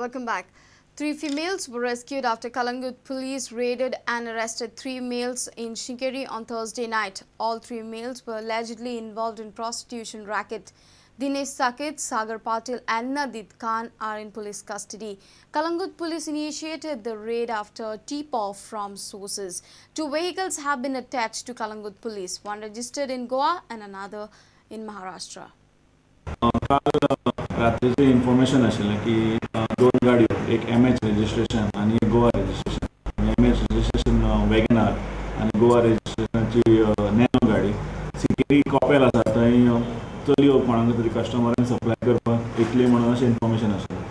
Welcome back. 3 females were rescued after Kalangut police raided and arrested 3 males in Shinkeri on Thursday night. All 3 males were allegedly involved in prostitution racket. Dinesh Sakit, Sagar Patil and Nadit Khan are in police custody. Kalangut police initiated the raid after tip-off from sources. 2 vehicles have been attached to Kalangut police, one registered in Goa and another in Maharashtra. रात्रीची information आशिल्लें की 2 गाडयो एक MH registration आणि एक Goa registration MH registration WagonR आणि Goa रजिस्ट्रेशनची nano गाडी सिकेरी कॉपेल आसा थंय चलयो कोणाक तरी कस्टमरांक सप्लाय करपाक येतली म्हणून अशें इन्फॉर्मेशन आशिल्लें.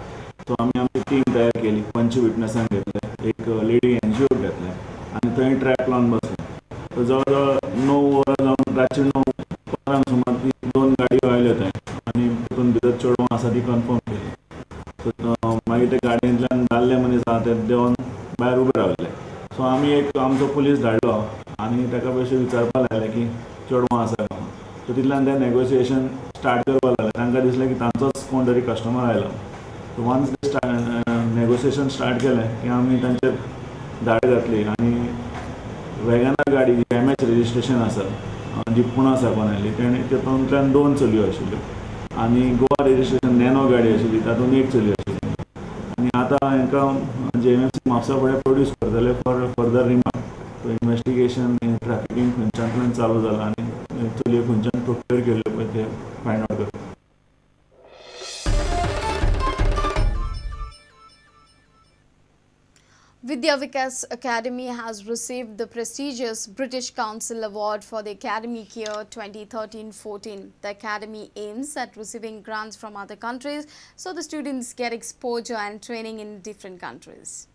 सो आमी आमची टीम तयार केली, 5 विटनसांक घेतले, एक लेडी एनजीओ घेतले आनी थंय ट्रॅप लावन बसले. सो जवळ जवळ 9 वरां जावन रातचे 9:15 सुमार ती 2 गाडयो आयल्यो थंय आनी तितून भितर चेडवां आसा ती कन्फर्म केली. सो मागीर ते गाडयेंतल्यान दादले मनीस आसा ते देंवन भायर उबे रावले. सो आमी एक आमचो पुलीस धाडलो आनी ताका पयशे विचारपाक लागले की चेडवां आसा काय. सो तितल्यान ते नेगोशिएशन स्टार्ट करपाक लागले. तांकां दिसलें की तांचोच कोण तरी कस्टमर आयलो. सो वन्स ते नेगोशिएशन स्टार्ट केलें की आमी तांचेर धाड घातली आनी वॅगनार गाडी MH रजिस्ट्रेशन आसा जी पुणा साकून आयली तितूंतल्यान 2 चलयो आशिल्ल्यो आनी गोवा रजिस्ट्रेशन नॅनो गाडी आशिल्ली तातूंत 1 चलयो आशिल्ली आनी आतां हांकां JMFC म्हापसा फुडें प्रोड्यूस करतले for further remand. So investigation trafficking खंयच्यातल्यान चालू जालां आनी चलयो खंयच्यान प्रोक्यूर केल्ल्यो पळय ते फायंड आउट करता. Vidya Vikas Academy has received the prestigious British Council Award for the academic year 2013-14. The academy aims at receiving grants from other countries so the students get exposure and training in different countries.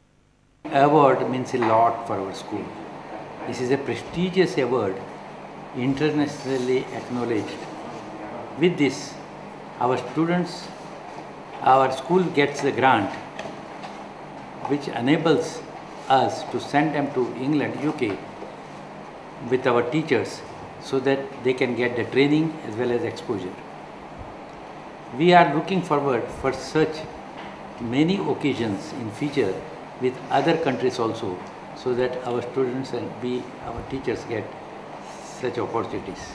Award means a lot for our school. This is a prestigious award, internationally acknowledged. With this, our school gets a grant which enables us to send them to England, UK with our teachers so that they can get the training as well as exposure. We are looking forward for such many occasions in future with other countries also so that our students and our teachers get such opportunities.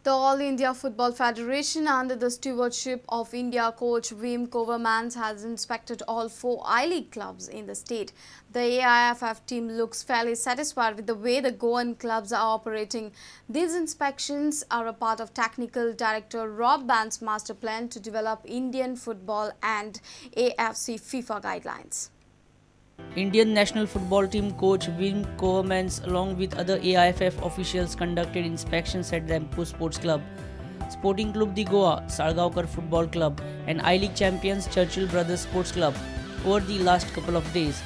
The All India Football Federation, under the stewardship of India coach Wim Kovermans, has inspected all 4 I-League clubs in the state. The AIFF team looks fairly satisfied with the way the Goan clubs are operating. These inspections are a part of Technical Director Rob Band's master plan to develop Indian football and AFC FIFA guidelines. Indian national football team coach Wim Kovermans along with other AIFF officials conducted inspections at Dempo Sports Club, Sporting Club de Goa, Salgaocar Football Club and I-League champions Churchill Brothers Sports Club over the last couple of days.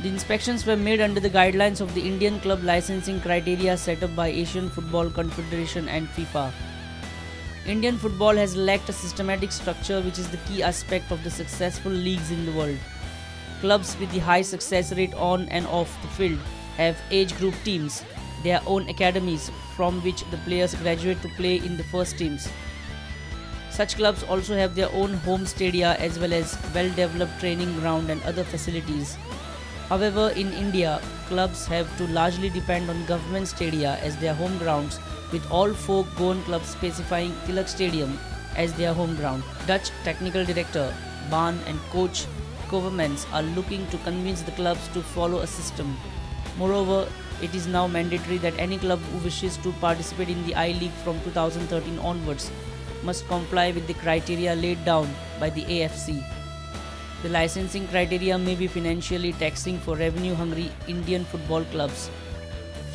The inspections were made under the guidelines of the Indian club licensing criteria set up by Asian Football Confederation and FIFA. Indian football has lacked a systematic structure which is the key aspect of the successful leagues in the world. Clubs with the high success rate on and off the field have age group teams, their own academies from which the players graduate to play in the first teams. Such clubs also have their own home stadia as well as well-developed training ground and other facilities. However, in India, clubs have to largely depend on government stadia as their home grounds, with all 4 Goan clubs specifying Tilak Stadium as their home ground. Dutch technical director Ban and coach Kovermans are looking to convince the clubs to follow a system. Moreover, it is now mandatory that any club who wishes to participate in the I-League from 2013 onwards must comply with the criteria laid down by the AFC. The licensing criteria may be financially taxing for revenue-hungry Indian football clubs.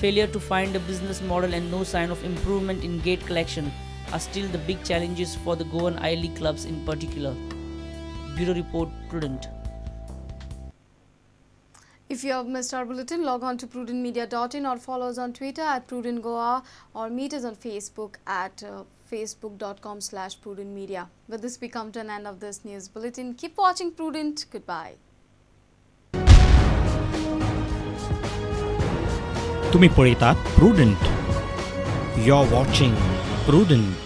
Failure to find a business model and no sign of improvement in gate collection are still the big challenges for the Goan I-League clubs in particular. Bureau Report, Prudent. If you have missed our bulletin, log on to prudentmedia.in or follow us on Twitter at Prudent Goa or meet us on Facebook at facebook.com/prudentmedia. With this, we come to an end of this news bulletin. Keep watching Prudent. Goodbye. तुम्ही पळयतात Prudent. You're watching Prudent.